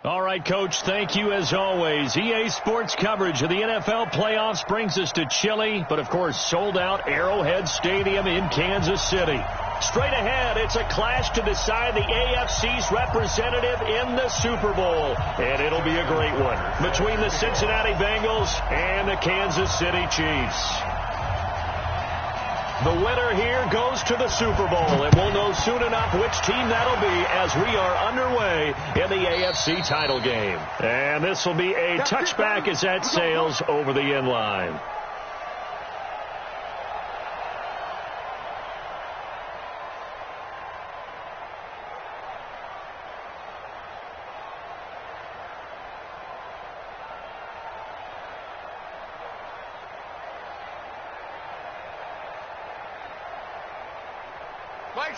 All right, Coach, thank you as always. EA Sports coverage of the NFL playoffs brings us to chilly, but of course sold-out Arrowhead Stadium in Kansas City. Straight ahead, it's a clash to decide the AFC's representative in the Super Bowl. And it'll be a great one between the Cincinnati Bengals and the Kansas City Chiefs. The winner here goes to the Super Bowl, and we'll know soon enough which team that'll be as we are underway in the AFC title game. And this will be a touchback as that sails over the end line.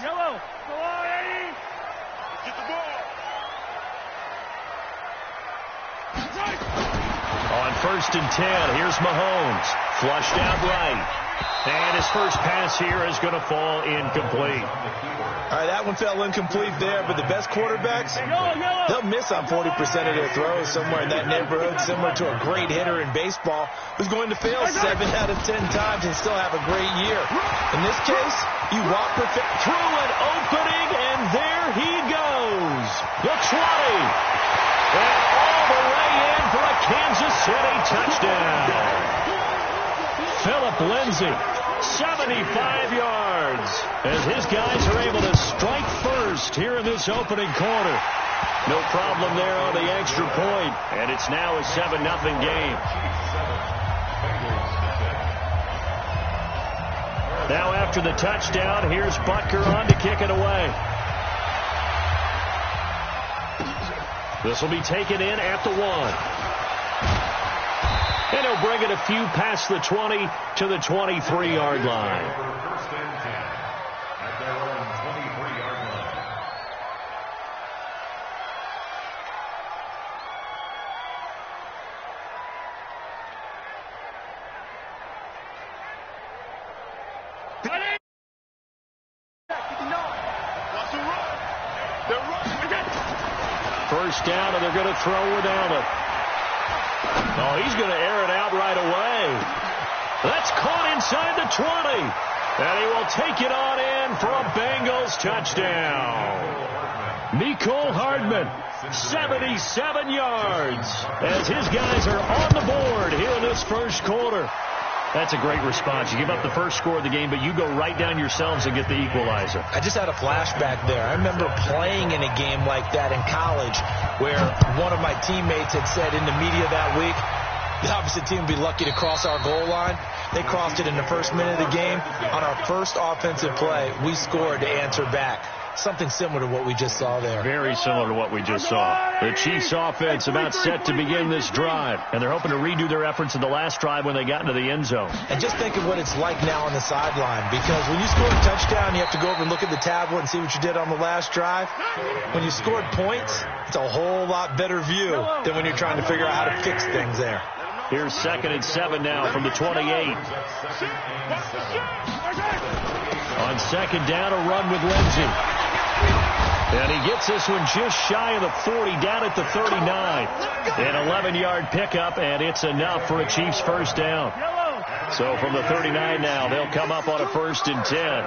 Yellow. Go on, Eddie. Get the ball. On 1st and 10, here's Mahomes. Flushed out right. And his first pass here is going to fall incomplete. All right, that one fell incomplete there, but the best quarterbacks, they'll miss on 40% of their throws somewhere in that neighborhood, similar to a great hitter in baseball who's going to fail 7 out of 10 times and still have a great year. In this case, you walk through an opening, and there he goes. The 20. And all the way in for a Kansas City touchdown. Philip Lindsay, 75 yards, as his guys are able to strike first here in this opening quarter. No problem there on the extra point, and it's now a 7-0 game. Now after the touchdown, here's Butker on to kick it away. This will be taken in at the 1. And he'll bring it a few past the 20 to the 23-yard line. First and 10 at their own 23-yard line. First down, and they're going to throw without it. Oh, he's going to air it out right away. That's caught inside the 20. And he will take it on in for a Bengals touchdown. Mecole Hardman, 77 yards, as his guys are on the board here in this first quarter. That's a great response. You give up the first score of the game, but you go right down yourselves and get the equalizer. I just had a flashback there. I remember playing in a game like that in college where one of my teammates had said in the media that week, the opposite team would be lucky to cross our goal line. They crossed it in the first minute of the game. On our first offensive play, we scored to answer back. Something similar to what we just saw there. Very similar to what we just saw. The Chiefs offense about set to begin this drive, and they're hoping to redo their efforts in the last drive when they got into the end zone. And just think of what it's like now on the sideline, because when you score a touchdown, you have to go over and look at the tablet and see what you did on the last drive. When you scored points, it's a whole lot better view than when you're trying to figure out how to fix things there. Here's 2nd and 7 now from the 28. On 2nd down, a run with Lindsay. And he gets this one just shy of the 40, down at the 39. An 11-yard pickup, and it's enough for a Chiefs first down. So from the 39 now, they'll come up on a 1st and 10.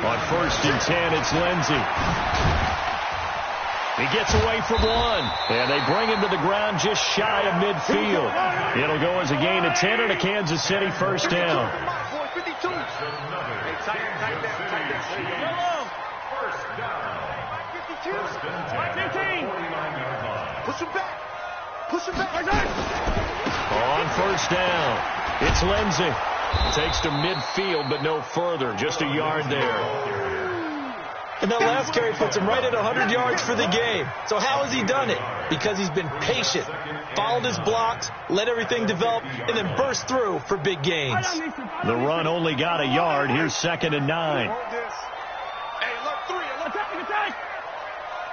On 1st and 10, it's Lindsay. He gets away from one, and they bring him to the ground just shy of midfield. It'll go as a gain of 10 and a Kansas City first down. On 1st down, it's Lindsay. Takes to midfield, but no further. Just a yard there. And that last carry puts him right at 100 yards for the game. So how has he done it? Because he's been patient, followed his blocks, let everything develop, and then burst through for big gains. The run only got a yard. Here's 2nd and 9. Hey, look, 3. Attack.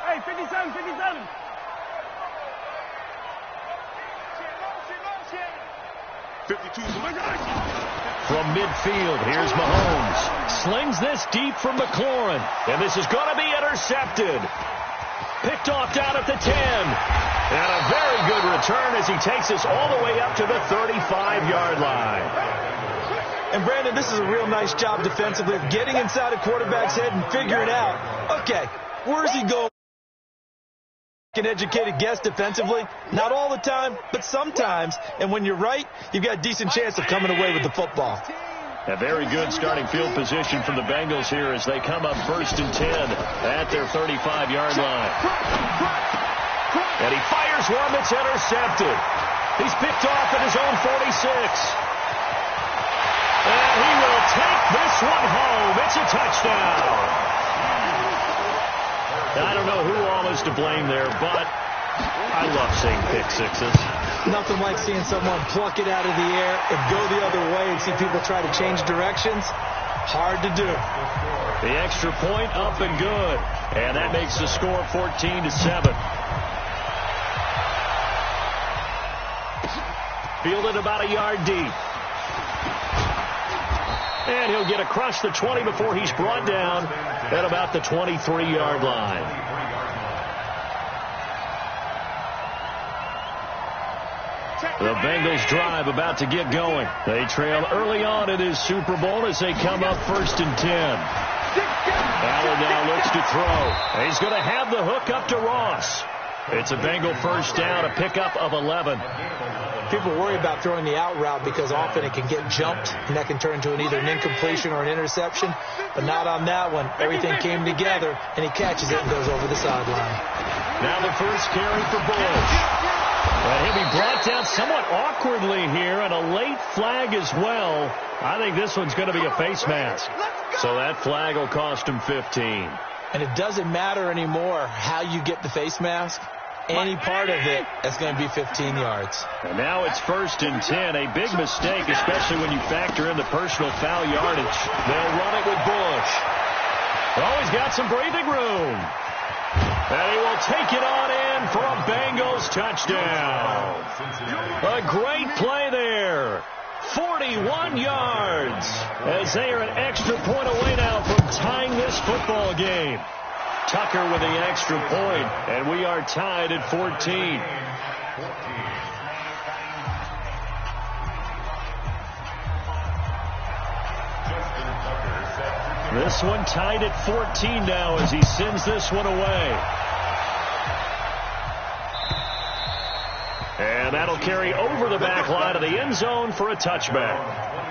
Hey, 57. From midfield, here's Mahomes. Slings this deep from McLaurin. And this is going to be intercepted. picked off down at the 10. And a very good return as he takes us all the way up to the 35-yard line. And, Brandon, this is a real nice job defensively of getting inside a quarterback's head and figuring out, okay, where's he going? An educated guess defensively. Not all the time, but sometimes. And when you're right, you've got a decent chance of coming away with the football. A very good starting field position from the Bengals here as they come up 1st and 10 at their 35-yard line. And he fires one that's intercepted. He's picked off at his own 46. And he will take this one home. It's a touchdown. I don't know who all is to blame there, but I love seeing pick sixes. Nothing like seeing someone pluck it out of the air and go the other way and see people try to change directions. Hard to do. The extra point up and good. And that makes the score 14-7. Fielded about a yard deep. And he'll get across the 20 before he's brought down at about the 23-yard line. The Bengals drive about to get going. They trail early on in his Super Bowl as they come up 1st and 10. Allen now looks to throw. He's going to have the hook up to Ross. It's a Bengal first down, a pickup of 11. People worry about throwing the out route because often it can get jumped, and that can turn into either an incompletion or an interception. But not on that one. Everything came together, and he catches it and goes over the sideline. Now the first carry for Bush. And he'll be brought down somewhat awkwardly here, and a late flag as well. I think this one's going to be a face mask. So that flag will cost him 15. And it doesn't matter anymore how you get the face mask. Any part of it, that's going to be 15 yards. And now it's 1st and 10. A big mistake, especially when you factor in the personal foul yardage. They'll run it with Bush. Oh, he's got some breathing room. And he will take it on in for a Bengals touchdown. A great play there. 41 yards. As they are an extra point away now from tying this football game. Tucker with the extra point, and we are tied at 14. This one tied at 14 now as he sends this one away. And that'll carry over the back line of the end zone for a touchback.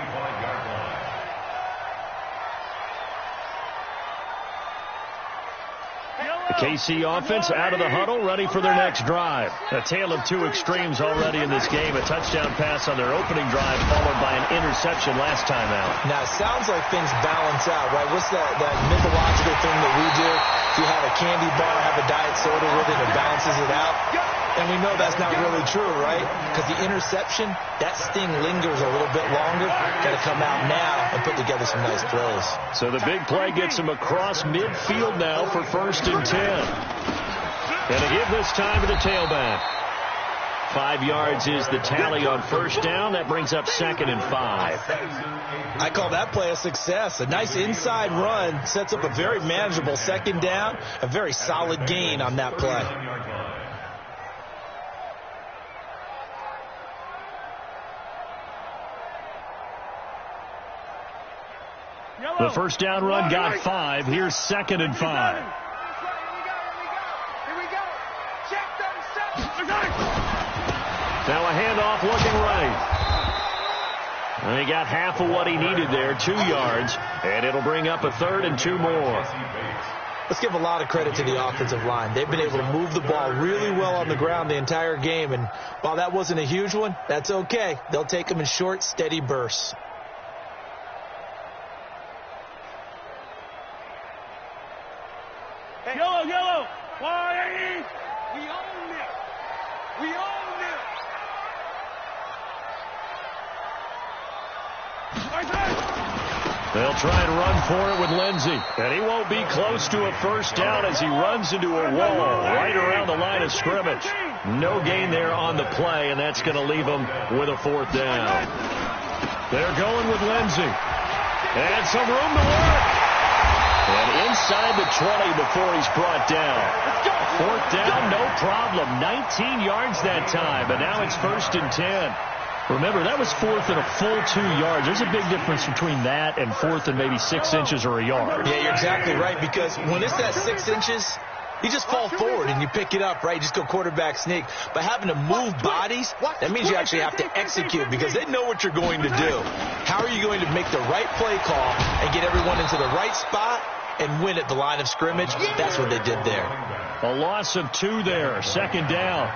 The KC offense out of the huddle, ready for their next drive. A tale of two extremes already in this game. A touchdown pass on their opening drive, followed by an interception last time out. Now, it sounds like things balance out, right? What's that mythological thing that we do? If you have a candy bar, have a diet soda with it, it balances it out. And we know that's not really true, right? Because the interception, that sting lingers a little bit longer. Got to come out now and put together some nice throws. So the big play gets him across midfield now for 1st and 10. And to give this time to the tailback. 5 yards is the tally on first down. That brings up 2nd and 5. I call that play a success. A nice inside run sets up a very manageable 2nd down. A very solid gain on that play. The first down run got 5. Here's 2nd and 5. Now a handoff looking right. And he got half of what he needed there, 2 yards. And it'll bring up a 3rd and 2 more. Let's give a lot of credit to the offensive line. They've been able to move the ball really well on the ground the entire game. And while that wasn't a huge one, that's okay. They'll take them in short, steady bursts. Yellow. 180. We own it. We own it. They'll try and run for it with Lindsey. And he won't be close to a first down as he runs into a wall right around the line of scrimmage. No gain there on the play, and that's going to leave him with a 4th down. They're going with Lindsey. And some room to work. And inside the 20 before he's brought down. Fourth down, no problem. 19 yards that time, and now it's 1st and 10. Remember, that was 4th and a full 2 yards. There's a big difference between that and 4th and maybe 6 inches or a yard. Yeah, you're exactly right, because when it's that 6 inches, you just fall forward and you pick it up, right? You just go quarterback sneak. But having to move bodies, that means you actually have to execute because they know what you're going to do. How are you going to make the right play call and get everyone into the right spot and win at the line of scrimmage? That's what they did there. A loss of 2 there, 2nd down.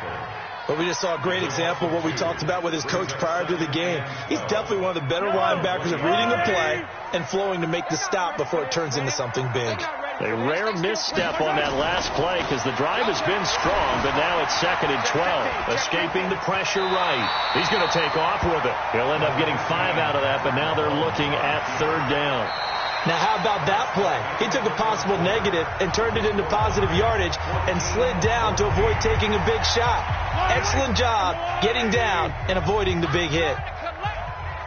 But we just saw a great example of what we talked about with his coach prior to the game. He's definitely one of the better linebackers at reading the play and flowing to make the stop before it turns into something big. A rare misstep on that last play because the drive has been strong, but now it's 2nd and 12. Escaping the pressure right. He's going to take off with it. He'll end up getting 5 out of that, but now they're looking at 3rd down. Now, how about that play? He took a possible negative and turned it into positive yardage and slid down to avoid taking a big shot. Excellent job getting down and avoiding the big hit.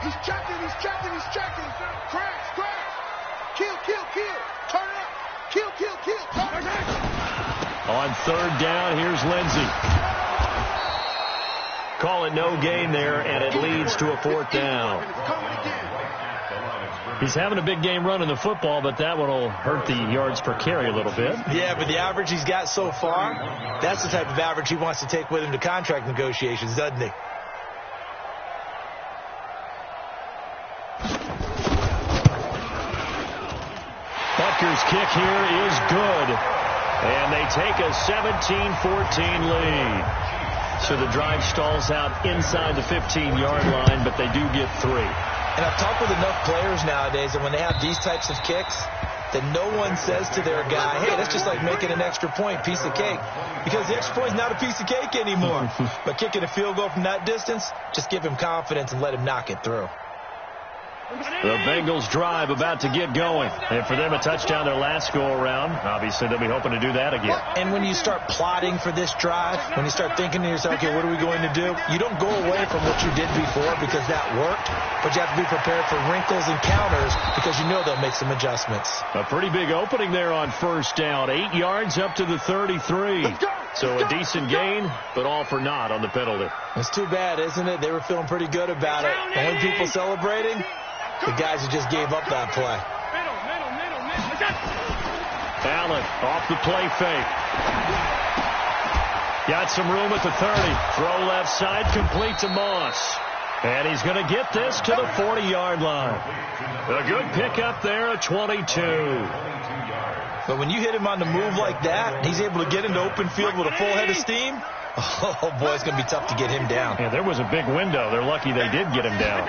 He's checking. Crash. Kill. Turn up. Kill. Turn up. On 3rd down, here's Lindsey. Call it no gain there, and it leads to a 4th down. He's having a big game running the football, but that one will hurt the yards per carry a little bit. Yeah, but the average he's got so far, that's the type of average he wants to take with him to contract negotiations, doesn't he? Butker's kick here is good, and they take a 17-14 lead. So the drive stalls out inside the 15-yard line, but they do get 3. And I've talked with enough players nowadays that when they have these types of kicks, that no one says to their guy, hey, that's just like making an extra point, piece of cake. Because the extra point is not a piece of cake anymore. But kicking a field goal from that distance, just give him confidence and let him knock it through. The Bengals drive about to get going. And for them, a touchdown their last go-around. Obviously, they'll be hoping to do that again. And when you start plotting for this drive, when you start thinking to yourself, okay, what are we going to do? You don't go away from what you did before because that worked, but you have to be prepared for wrinkles and counters because you know they'll make some adjustments. A pretty big opening there on 1st down. 8 yards up to the 33. So a decent gain, but all for naught on the penalty. It's too bad, isn't it? They were feeling pretty good about it. Only people celebrating? The guys who just gave up that play. Allen off the play fake. Got some room at the 30. Throw left side, complete to Moss. And he's going to get this to the 40-yard line. A good pickup there at 22. But when you hit him on the move like that, he's able to get into open field with a full head of steam. Oh, boy, it's going to be tough to get him down. Yeah, there was a big window. They're lucky they did get him down.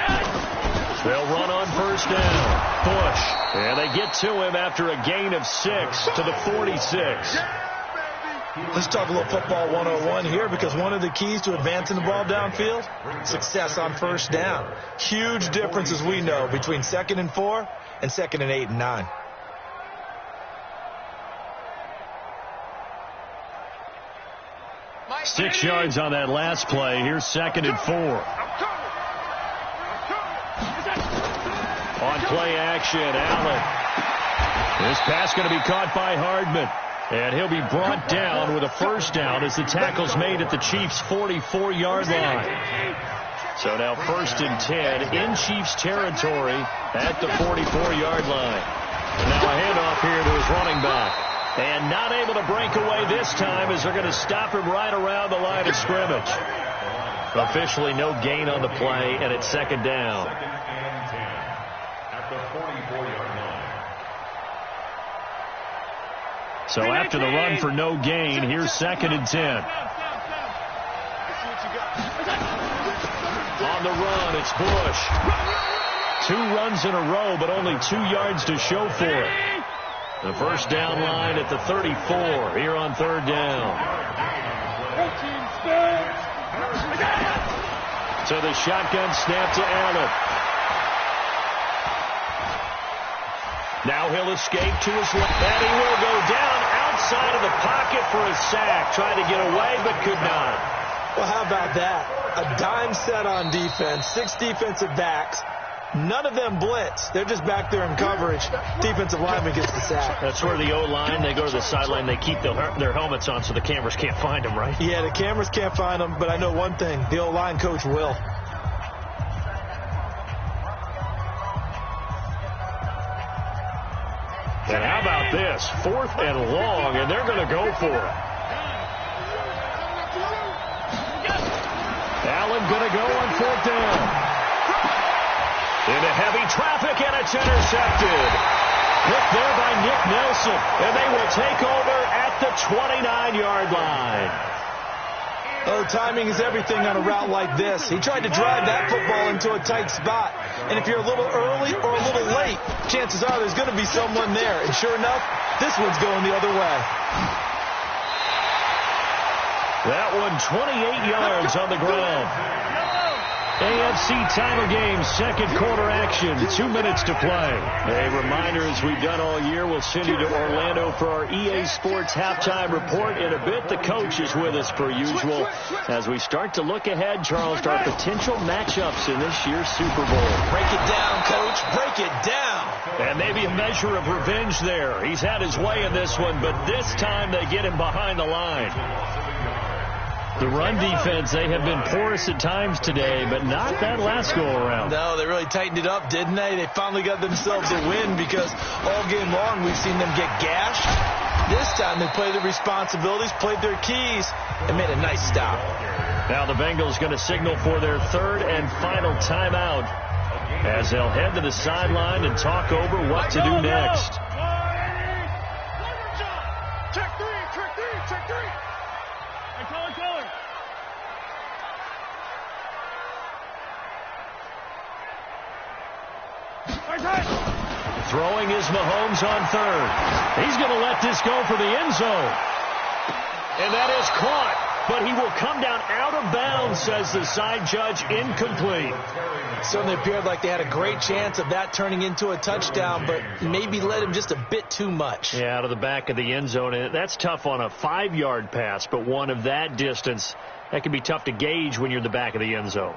They'll run on 1st down. Bush. And they get to him after a gain of 6 to the 46. Let's talk a little football 101 here because one of the keys to advancing the ball downfield, success on 1st down. Huge difference, as we know, between 2nd and 4 and 2nd and 8 and 9. Six yards on that last play. Here's 2nd and 4. On play action, Allen. This pass going to be caught by Hardman. And he'll be brought down with a 1st down as the tackle's made at the Chiefs' 44-yard line. So now 1st and 10 in Chiefs territory at the 44-yard line. Now a handoff here to his running back. And not able to break away this time as they're going to stop him right around the line of scrimmage. Officially no gain on the play, and it's 2nd down. At the 44-yard line. So after the run for no gain, here's 2nd and 10. On the run, it's Bush. 2 runs in a row, but only 2 yards to show for it. The 1st down line at the 34 here on 3rd down. So the shotgun snap to Allen. Now he'll escape to his left. And he will go down outside of the pocket for a sack. Tried to get away, but could not. Well, how about that? A dime set on defense, 6 defensive backs. None of them blitz. They're just back there in coverage. Defensive lineman gets the sack. That's where the O-line, they go to the sideline, they keep their helmets on so the cameras can't find them, right? Yeah, the cameras can't find them, but I know one thing. The O-line coach will. And how about this? 4th and long, and they're going to go for it. Allen going to go on 4th down. Into heavy traffic, and it's intercepted. Hit there by Nick Nelson, and they will take over at the 29-yard line. Oh, timing is everything on a route like this. He tried to drive that football into a tight spot. And if you're a little early or a little late, chances are there's going to be someone there. And sure enough, this one's going the other way. That one 28 yards on the ground. AFC title game, second quarter action, 2 minutes to play. A reminder, as we've done all year, we'll send you to Orlando for our EA Sports halftime report. In a bit, the coach is with us per usual as we start to look ahead, Charles, to our potential matchups in this year's Super Bowl. Break it down, Coach. Break it down. And maybe a measure of revenge there. He's had his way in this one, but this time they get him behind the line. The run defense, they have been porous at times today, but not that last go-around. No, they really tightened it up, didn't they? They finally got themselves a win because all game long we've seen them get gashed. This time they played their responsibilities, played their keys, and made a nice stop. Now the Bengals going to signal for their third and final timeout as they'll head to the sideline and talk over what to do next. Check three. Hey, color. Throwing is Mahomes on third. He's going to let this go for the end zone. And that is caught, but he will come down out of bounds, says the side judge, incomplete. Certainly appeared like they had a great chance of that turning into a touchdown, but maybe led him just a bit too much. Yeah, out of the back of the end zone. And that's tough on a 5-yard pass, but one of that distance, that can be tough to gauge when you're in the back of the end zone.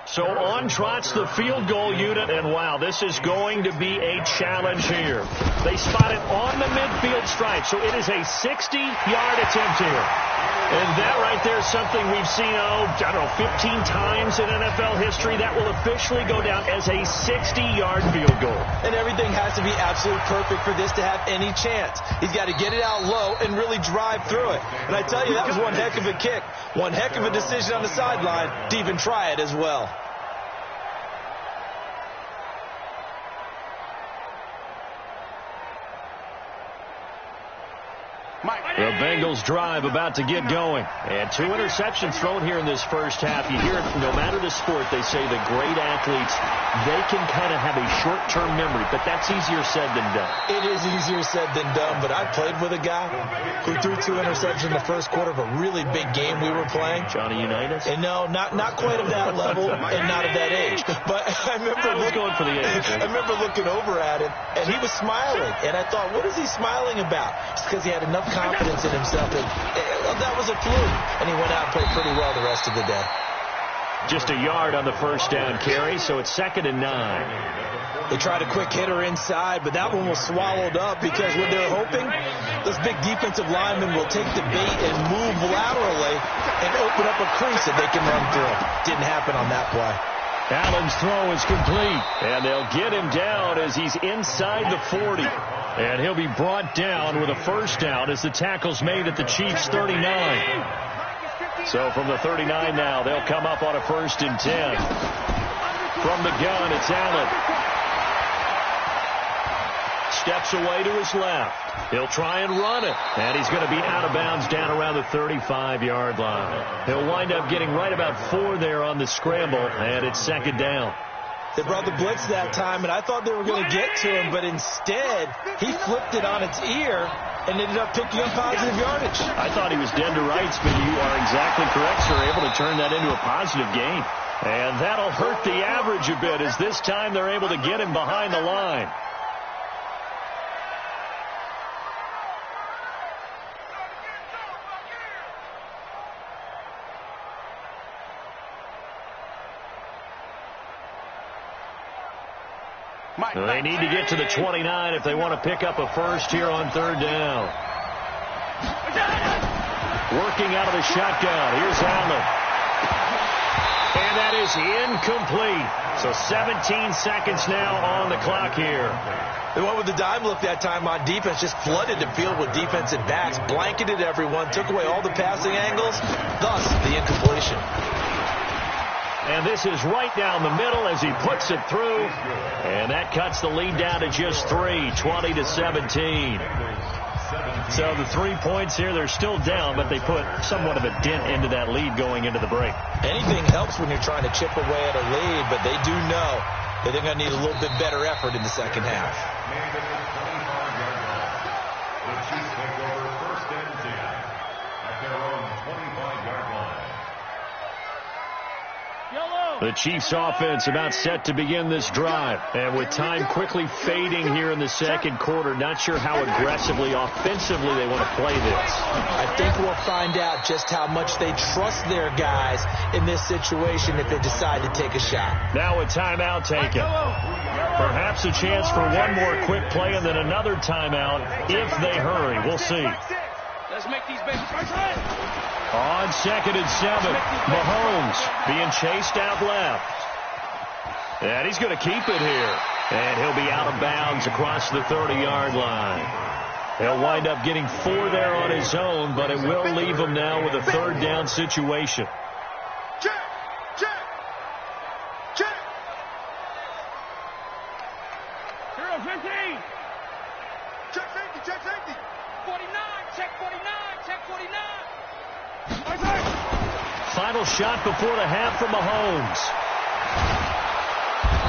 So on trots the field goal unit, and wow, this is going to be a challenge here. They spot it on the midfield stripe, so it is a 60-yard attempt here. And that right there is something we've seen, 15 times in NFL history. That will officially go down as a 60-yard field goal. And everything has to be absolutely perfect for this to have any chance. He's got to get it out low and really drive through it. And I tell you, that was one heck of a kick. One heck of a decision on the sideline to even try it as well. The Bengals drive about to get going. And 2 interceptions thrown here in this first half. You hear it, no matter the sport, they say the great athletes, they can kind of have a short-term memory, but that's easier said than done. It is easier said than done, but I played with a guy who threw 2 interceptions in the first quarter of a really big game we were playing. Johnny Unitas? And no, not quite of that level and not of that age. But I remember going for the age. I remember looking over at him, and he was smiling. And I thought, what is he smiling about? It's because he had enough confidence in himself. And that was a fluke. And he went out and played pretty well the rest of the day. Just a yard on the first down carry, so it's 2nd and 9. They tried a quick hitter inside, but that one was swallowed up because what they're hoping, this big defensive lineman will take the bait and move laterally and open up a crease that they can run through. Didn't happen on that play. Allen's throw is complete, and they'll get him down as he's inside the 40. And he'll be brought down with a first down as the tackle's made at the Chiefs' 39. So from the 39 now, they'll come up on a 1st and 10. From the gun, it's Allen. Steps away to his left. He'll try and run it. And he's going to be out of bounds down around the 35-yard line. He'll wind up getting right about 4 there on the scramble, and it's 2nd down. They brought the blitz that time, and I thought they were going to get to him, but instead, he flipped it on its ear and ended up picking up positive yardage. I thought he was dead to rights, but you are exactly correct, sir. Able to turn that into a positive gain. And that'll hurt the average a bit as this time they're able to get him behind the line. They need to get to the 29 if they want to pick up a first here on third down. Working out of the shotgun. Here's Allen. And that is incomplete. So 17 seconds now on the clock here. They went with the dime look that time on defense, just flooded the field with defensive backs, blanketed everyone, took away all the passing angles, thus the incompletion. And this is right down the middle as he puts it through. And that cuts the lead down to just 3, 20-17. So the 3 points here, they're still down, but they put somewhat of a dent into that lead going into the break. Anything helps when you're trying to chip away at a lead, but they do know that they're going to need a little bit better effort in the second half. The Chiefs take over first and 10 at their own 25-yard line. The Chiefs offense about set to begin this drive. And with time quickly fading here in the second quarter, not sure how aggressively, offensively they want to play this. I think we'll find out just how much they trust their guys in this situation if they decide to take a shot. Now a timeout taken. Perhaps a chance for one more quick play and then another timeout if they hurry. We'll see. Let's make these babies right. On 2nd and 7, Mahomes being chased out left. And he's going to keep it here. And he'll be out of bounds across the 30-yard line. He'll wind up getting 4 there on his own, but it will leave him now with a third down situation. Check. Hero 15. Check safety. 49. Check 49. Final shot before the half from Mahomes.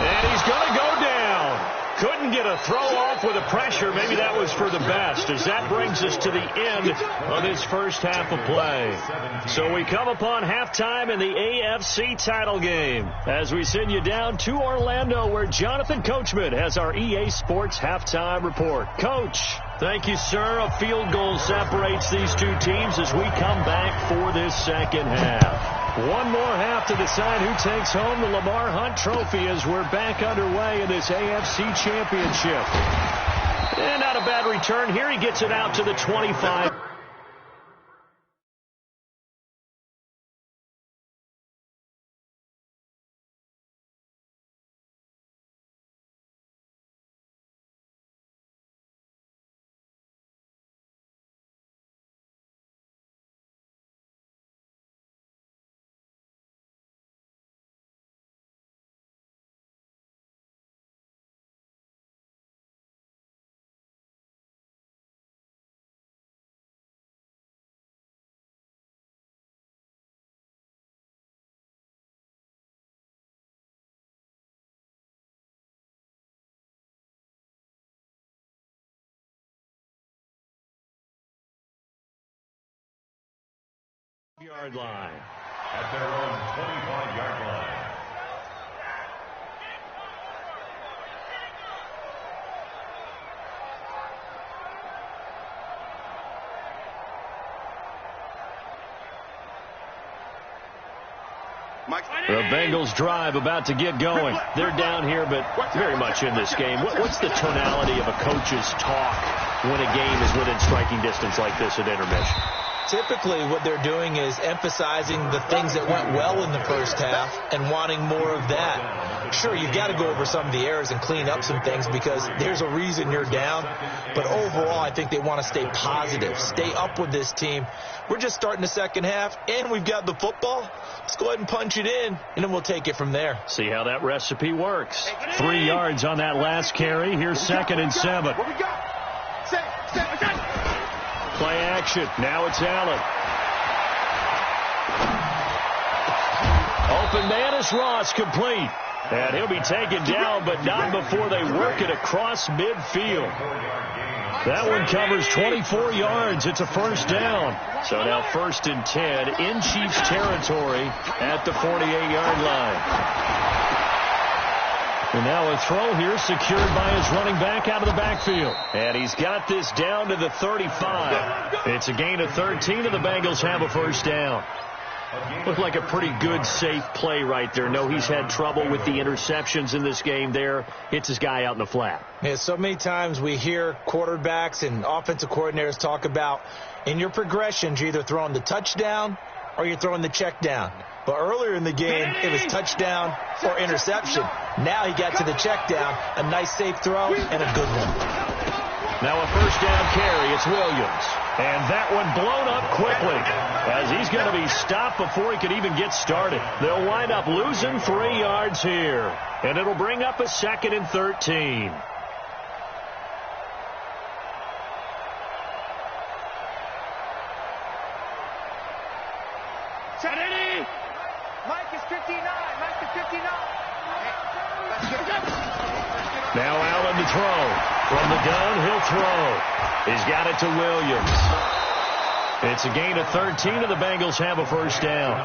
And he's going to go down. Couldn't get a throw off with the pressure. Maybe that was for the best, as that brings us to the end of this first half of play. So we come upon halftime in the AFC title game as we send you down to Orlando, where Jonathan Coachman has our EA Sports halftime report. Coach, thank you, sir. A field goal separates these two teams as we come back for this second half. One more half to decide who takes home the Lamar Hunt Trophy as we're back underway in this AFC Championship. And not a bad return here. He gets it out to the 25. Yard line. At their own 25-yard line. The Bengals drive about to get going. They're down here, but very much in this game. What's the tonality of a coach's talk when a game is within striking distance like this at intermission? Typically, what they're doing is emphasizing the things that went well in the first half and wanting more of that. Sure, you've got to go over some of the errors and clean up some things because there's a reason you're down. But overall, I think they want to stay positive, stay up with this team. We're just starting the second half, and we've got the football. Let's go ahead and punch it in, and then we'll take it from there. See how that recipe works. 3 yards on that last carry. Here's 2nd and 7. What we got? Play action. Now it's Allen. Open man is Ross, complete. And he'll be taken down, but not before they work it across midfield. That one covers 24 yards. It's a first down. So now 1st and 10 in Chiefs territory at the 48-yard line. And now a throw here secured by his running back out of the backfield. And he's got this down to the 35. It's a gain of 13, and the Bengals have a first down. Looked like a pretty good, safe play right there. No, he's had trouble with the interceptions in this game there. Hits his guy out in the flat. Yeah, so many times we hear quarterbacks and offensive coordinators talk about in your progressions, you're either throwing the touchdown or you're throwing the check down. But earlier in the game, it was touchdown or interception. Now he got to the check down, a nice safe throw, and a good one. Now a first down carry. It's Williams. And that one blown up quickly as he's going to be stopped before he could even get started. They'll wind up losing 3 yards here. And it'll bring up a 2nd and 13. Mike is 59. Mike is 59. Now Allen to throw. From the gun, he'll throw. He's got it to Williams. It's a gain of 13, and the Bengals have a first down.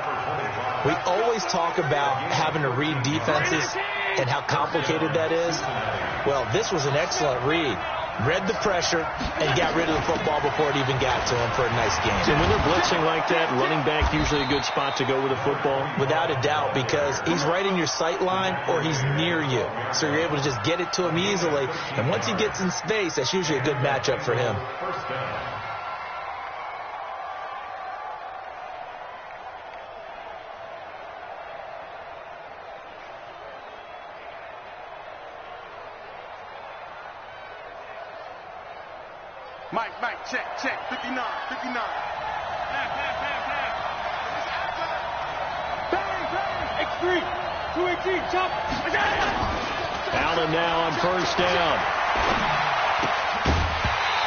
We always talk about having to read defenses and how complicated that is. Well, this was an excellent read. Read the pressure and got rid of the football before it even got to him for a nice game. And when they're blitzing like that, running back usually a good spot to go with the football? Without a doubt, because he's right in your sight line or he's near you. So you're able to just get it to him easily. And once he gets in space, that's usually a good matchup for him. Mike, check, 59. Pass. X3, 218, chop. Allen now on first down.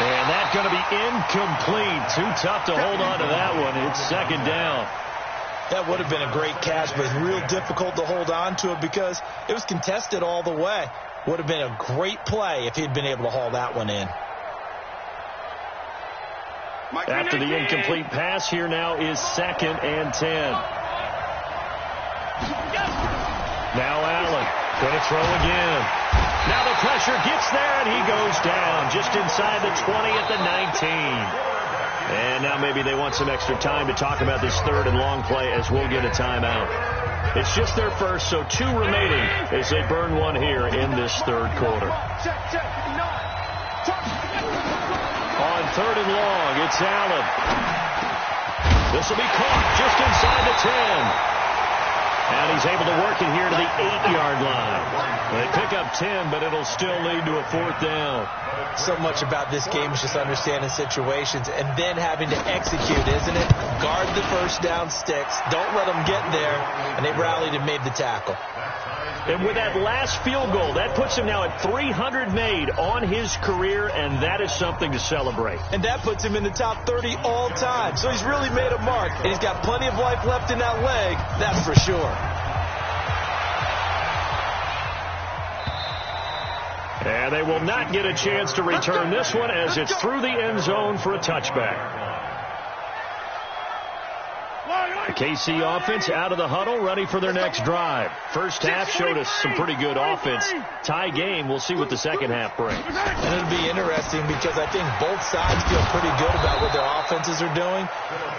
And that's going to be incomplete. Too tough to hold on to that one. It's 2nd down. That would have been a great catch, but real difficult to hold on to it because it was contested all the way. Would have been a great play if he'd been able to haul that one in. After the incomplete pass, here now is 2nd and 10. Now Allen going to throw again. Now the pressure gets there, and he goes down just inside the 20 at the 19. And now maybe they want some extra time to talk about this 3rd and long play as we'll get a timeout. It's just their first, so 2 remaining as they burn one here in this 3rd quarter. On 3rd and long, it's Allen. This will be caught just inside the 10. And he's able to work it here to the 8-yard line. They pick up 10, but it'll still lead to a 4th down. So much about this game is just understanding situations and then having to execute, isn't it? Guard the first down sticks. Don't let them get there. And they rallied and made the tackle. And with that last field goal, that puts him now at 300 made on his career, and that is something to celebrate. And that puts him in the top 30 all time. So he's really made a mark, and he's got plenty of life left in that leg, that's for sure. And they will not get a chance to return this one as it's through the end zone for a touchback. The KC offense out of the huddle, ready for their next drive. First half showed us some pretty good offense. Tie game, we'll see what the second half brings. And it'll be interesting because I think both sides feel pretty good about what their offenses are doing.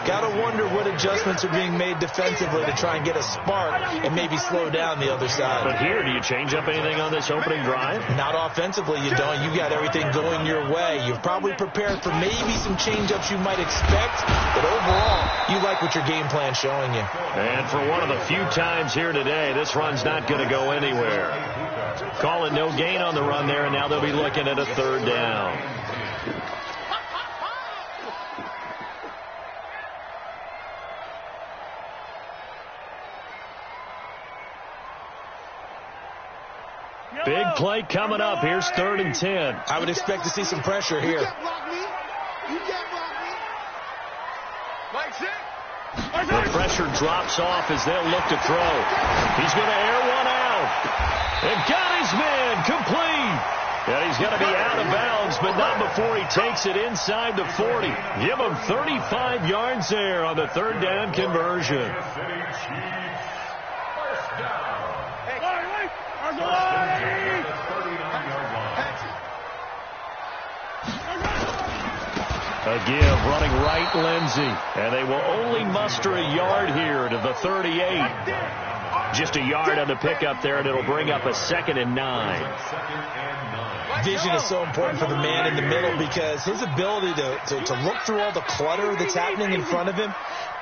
Got to wonder what adjustments are being made defensively to try and get a spark and maybe slow down the other side. But here, do you change up anything on this opening drive? Not offensively, you don't. You got everything going your way. You've probably prepared for maybe some change-ups you might expect, but overall, you like what your game plan's showing you. And for one of the few times here today, this run's not going to go anywhere. Call it no gain on the run there, and now they'll be looking at a 3rd down. Big play coming up. Here's 3rd and 10. I would expect to see some pressure here. You can't block me. Mike, The pressure drops off as they'll look to throw. He's going to air one out. And got his man complete. And he's going to be out of bounds, but not before he takes it inside the 40. Give him 35 yards there on the 3rd down conversion. A give, running right, Lindsey. And they will only muster a yard here to the 38. Just a yard on the pickup there, and it'll bring up a 2nd and 9. Vision is so important for the man in the middle because his ability to look through all the clutter that's happening in front of him,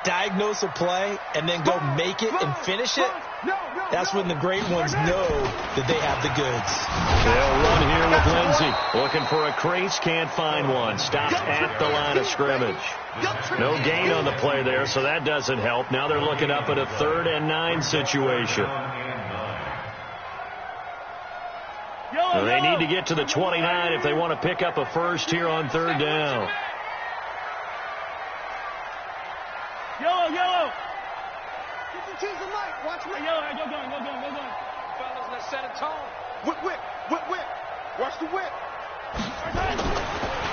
diagnose a play, and then go make it and finish it, that's when the great ones know that they have the goods. They'll run here with Lindsey. Looking for a crease, can't find one. Stopped at the line of scrimmage. No gain on the play there, so that doesn't help. Now they're looking up at a 3rd and 9 situation. So they need to get to the 29 if they want to pick up a first here on 3rd down. Yellow. Get the cheese of Mike. Watch me. Yellow. Go going. Fellas, let's set a tone. Whip. Watch the whip.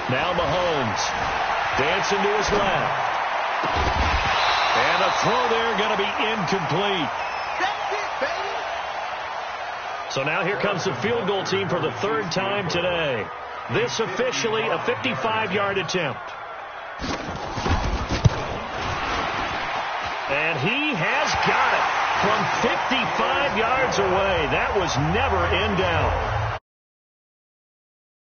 Now Mahomes dancing to his left. And a throw there going to be incomplete. That's it, baby. So now here comes the field goal team for the 3rd time today. This officially a 55-yard attempt. And he has got it from 55 yards away. That was never in doubt.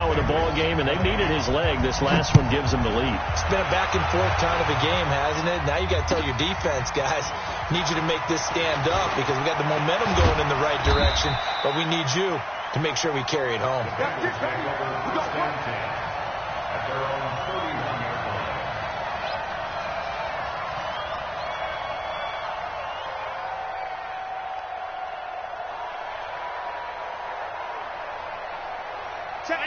With the ball game, and they needed his leg. This last one gives them the lead. It's been a back-and-forth kind of a game, hasn't it? Now you got to tell your defense, guys, need you to make this stand up because we got the momentum going in the right direction, but we need you to make sure we carry it home.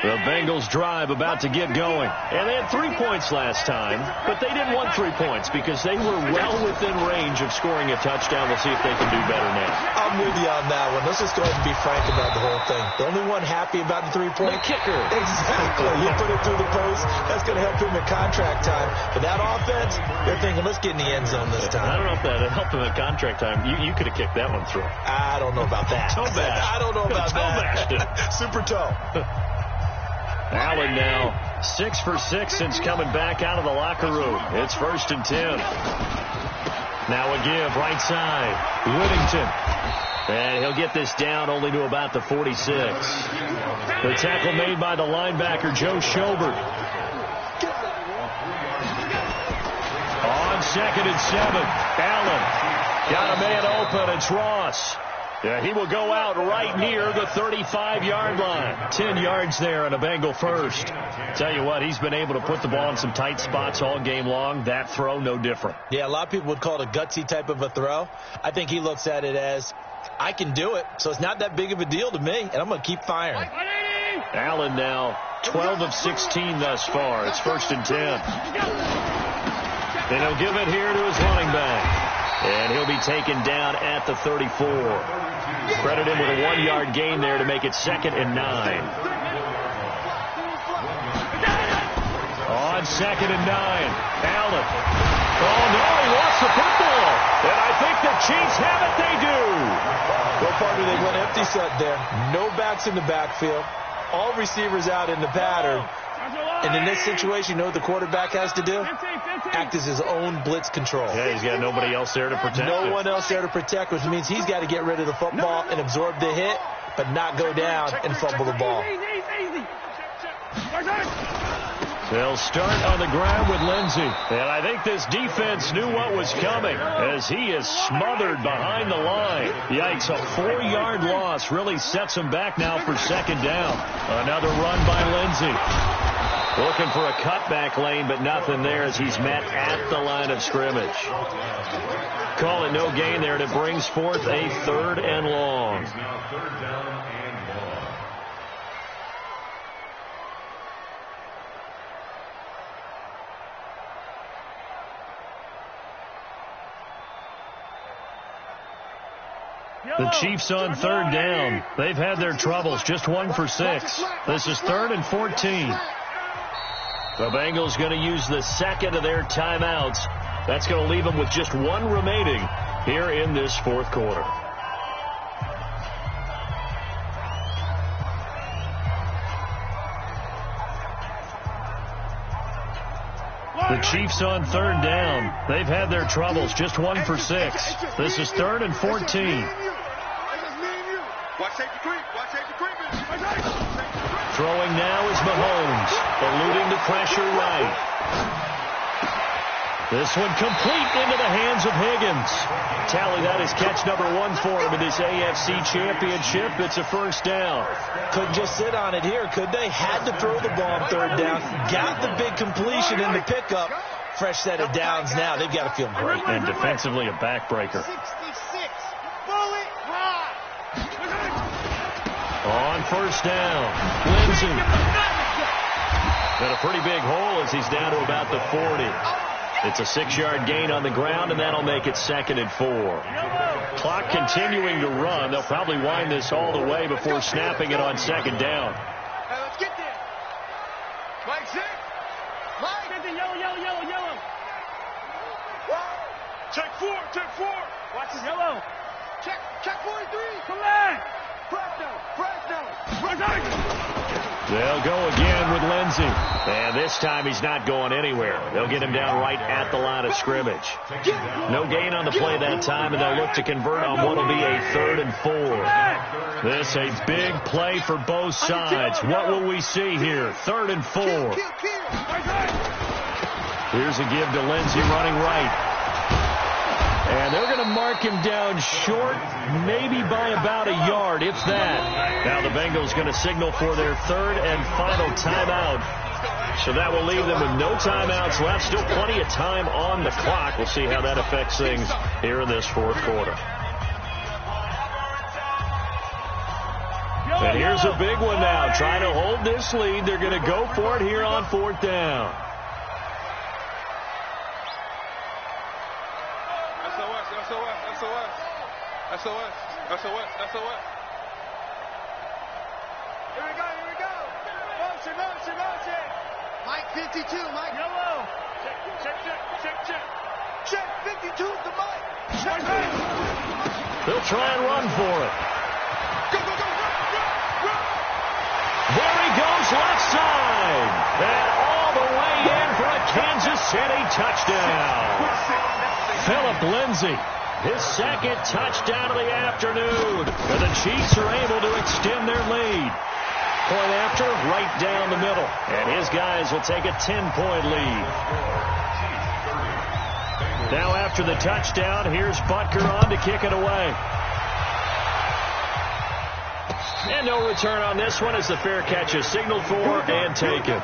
The Bengals drive about to get going. And they had 3 points last time, but they didn't want 3 points because they were well within range of scoring a touchdown. We'll see if they can do better now. I'm with you on that one. Let's just go ahead and be frank about the whole thing. The only one happy about the 3-point kicker. Exactly. You put it through the post. That's going to help him at contract time. But that offense, they're thinking, let's get in the end zone this time. I don't know if that helped him at contract time. You could have kicked that one through. I don't know about that. Toe bash. I don't know about that. Super toe. Allen now 6 for 6 since coming back out of the locker room. It's 1st and 10. Now a give right side. Whittington. And he'll get this down only to about the 46. The tackle made by the linebacker, Joe Schobert. On 2nd and 7. Allen got a man open. It's Ross. Yeah, he will go out right near the 35-yard line. 10 yards there on a Bengal first. Tell you what, he's been able to put the ball in some tight spots all game long. That throw, no different. Yeah, a lot of people would call it a gutsy type of a throw. I think he looks at it as, I can do it, so it's not that big of a deal to me, and I'm going to keep firing. Allen now 12 of 16 thus far. It's 1st and 10. And he'll give it here to his running back. And he'll be taken down at the 34. Credit him with a 1-yard gain there to make it 2nd and 9. On 2nd and 9, Allen. Oh, no, he lost the football. And I think the Chiefs have it. They do. Well, partner, they went empty set there. No backs in the backfield. All receivers out in the pattern. And in this situation, you know what the quarterback has to do? Act as his own blitz control. Yeah, he's got nobody else there to protect No one else there to protect, which means he's got to get rid of the football and absorb the hit, but not go down and fumble the ball. They'll start on the ground with Lindsey. And I think this defense knew what was coming as he is smothered behind the line. Yikes, a 4-yard loss really sets him back now for 2nd down. Another run by Lindsey. Looking for a cutback lane, but nothing there as he's met at the line of scrimmage. Call it no gain there, and it brings forth a 3rd and long. The Chiefs on 3rd down. They've had their troubles, just 1 for 6. This is 3rd and 14. The Bengals going to use the 2nd of their timeouts. That's going to leave them with just 1 remaining here in this 4th quarter. The Chiefs on third down. They've had their troubles, just 1 for 6. This is 3rd and 14. Throwing now is Mahomes, eluding the pressure right. This one complete into the hands of Higgins. Tally that is catch number 1 for him in this AFC Championship. It's a first down. Couldn't just sit on it here, could they? Had to throw the ball on third down. Got the big completion in the pickup. Fresh set of downs now. They've got to feel great. And defensively a backbreaker. 66. Bullet ride. On first down, Lindsay. Got a pretty big hole as he's down to about the 40. It's a 6-yard gain on the ground, and that'll make it 2nd and 4. Clock continuing to run. They'll probably wind this all the way before snapping it on 2nd down. Hey, let's get there. Mike, sit. Mike. Yellow. Check 4. Watch this. Yellow. Check 43. Come on. Fresno. They'll go again with Lindsay. And this time he's not going anywhere. They'll get him down right at the line of scrimmage. No gain on the play that time, and they'll look to convert on what will be a 3rd and 4. This a big play for both sides. What will we see here? 3rd and 4. Here's a give to Lindsay running right. And they're going to mark him down short, maybe by about a yard, if that. Now the Bengals going to signal for their 3rd and final timeout. So that will leave them with no timeouts left. Still plenty of time on the clock. We'll see how that affects things here in this 4th quarter. And here's a big one now. Trying to hold this lead. They're going to go for it here on 4th down. SOS. Here we go. Motion. Mike 52, Mike. Yellow. Check 52 to Mike. Check. They'll try and run for it. Go. There he goes left side. And all the way in for a Kansas City touchdown. Philip Lindsay. His 2nd touchdown of the afternoon. And the Chiefs are able to extend their lead. Point after, right down the middle. And his guys will take a 10-point lead. Now after the touchdown, here's Butker on to kick it away. And no return on this one as the fair catch is signaled for and taken. The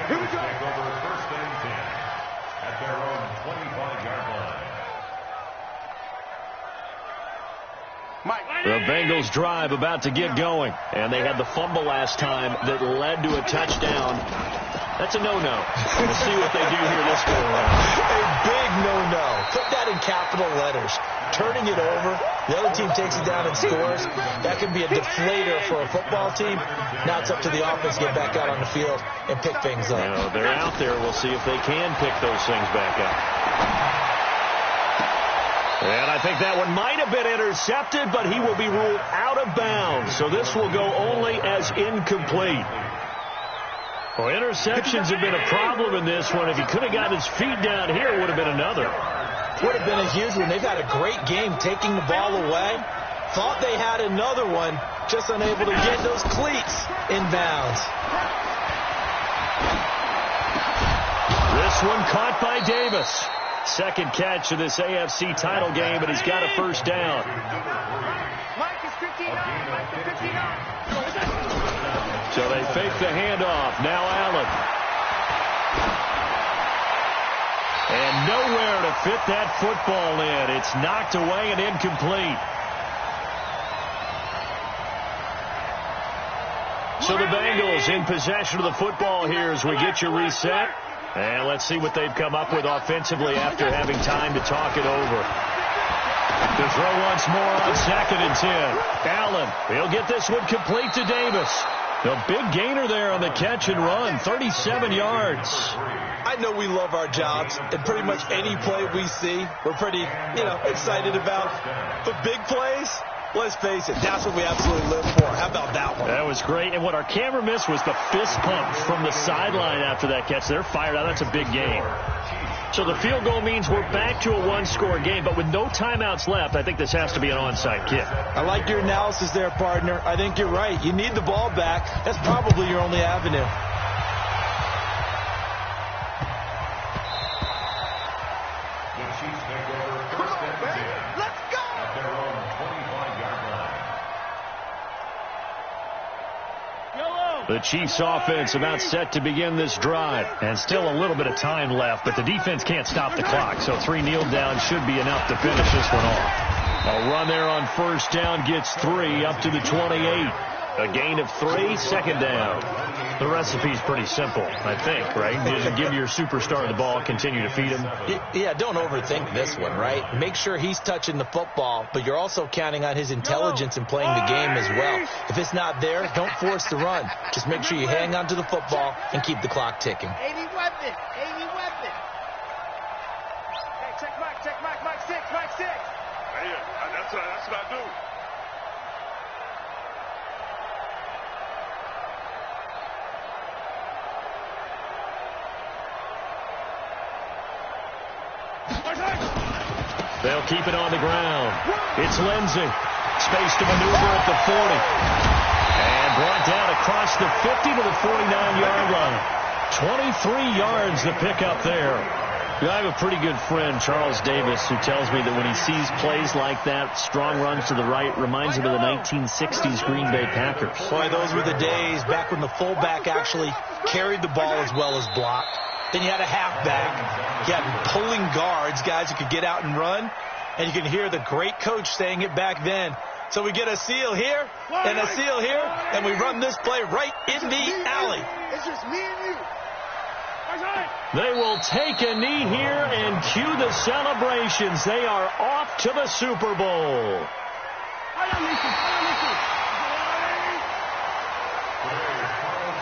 Bengals take over 1st and 10 at their own 25-yard line. The Bengals drive about to get going. And they had the fumble last time that led to a touchdown. That's a no-no. We'll see what they do here this go around. A big no-no. Put that in capital letters. Turning it over. The other team takes it down and scores. That can be a deflator for a football team. Now it's up to the offense to get back out on the field and pick things up. You know, they're out there. We'll see if they can pick those things back up. And I think that one might have been intercepted, but he will be ruled out of bounds. So this will go only as incomplete. Well, interceptions have been a problem in this one. If he could have got his feet down here, it would have been another. Would have been a huge one. They've had a great game taking the ball away. Thought they had another one, just unable to get those cleats in bounds. This one caught by Davis. 2nd catch of this AFC title game, and he's got a first down. Mike is 59. So they fake the handoff. Now Allen. And nowhere to fit that football in. It's knocked away and incomplete. So the Bengals in possession of the football here as we get you reset. And let's see what they've come up with offensively after having time to talk it over. To throw once more on 2nd and 10. Allen, he'll get this one complete to Davis. A big gainer there on the catch and run, 37 yards. I know we love our jobs, and pretty much any play we see, we're pretty, excited about. But big plays, Let's face it, that's what we absolutely live for. How about that one? That was great. And what our camera missed was the fist pump from the sideline after that catch. They're fired out. That's a big game. So the field goal means we're back to a one-score game, but with no timeouts left, I think this has to be an onside kick. I like your analysis there, partner. I think you're right. You need the ball back. That's probably your only avenue. The Chiefs offense about set to begin this drive. And still a little bit of time left, but the defense can't stop the clock. So 3 kneel downs should be enough to finish this one off. A run there on first down gets 3 up to the 28. A gain of 3, second down. The recipe's pretty simple, I think, right? Just give your superstar the ball, continue to feed him. Yeah, don't overthink this one, right? Make sure he's touching the football, but you're also counting on his intelligence in playing the game as well. If it's not there, don't force the run. Just make sure you hang on to the football and keep the clock ticking. 80 weapon, 80 weapon. Hey, check Mike 6, Mike 6. Hey, that's what I do. They'll keep it on the ground. It's Lindsey. Space to maneuver at the 40. And brought down across the 50 to the 49-yard line. 23 yards the pickup there. I have a pretty good friend, Charles Davis, who tells me that when he sees plays like that, strong runs to the right, reminds him of the 1960s Green Bay Packers. Boy, those were the days back when the fullback actually carried the ball as well as blocked. Then you had a halfback. You had pulling guards, guys who could get out and run. And you can hear the great coach saying it back then. So we get a seal here and a seal here, and we run this play right in the alley. It's just me and you. They will take a knee here and cue the celebrations. They are off to the Super Bowl.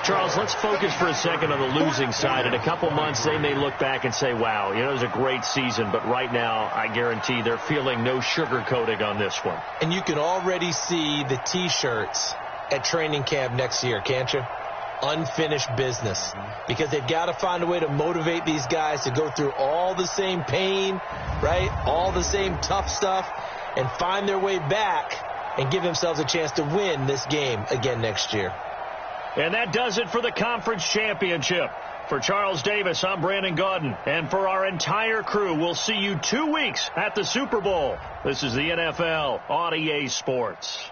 Charles, let's focus for a second on the losing side. In a couple months, they may look back and say, wow, it was a great season. But right now, I guarantee they're feeling no sugarcoating on this one. And you can already see the T-shirts at training camp next year, can't you? Unfinished business. Because they've got to find a way to motivate these guys to go through all the same pain, right? All the same tough stuff, and find their way back and give themselves a chance to win this game again next year. And that does it for the conference championship. For Charles Davis, I'm Brandon Gaudin. And for our entire crew, we'll see you 2 weeks at the Super Bowl. This is the NFL on EA Sports.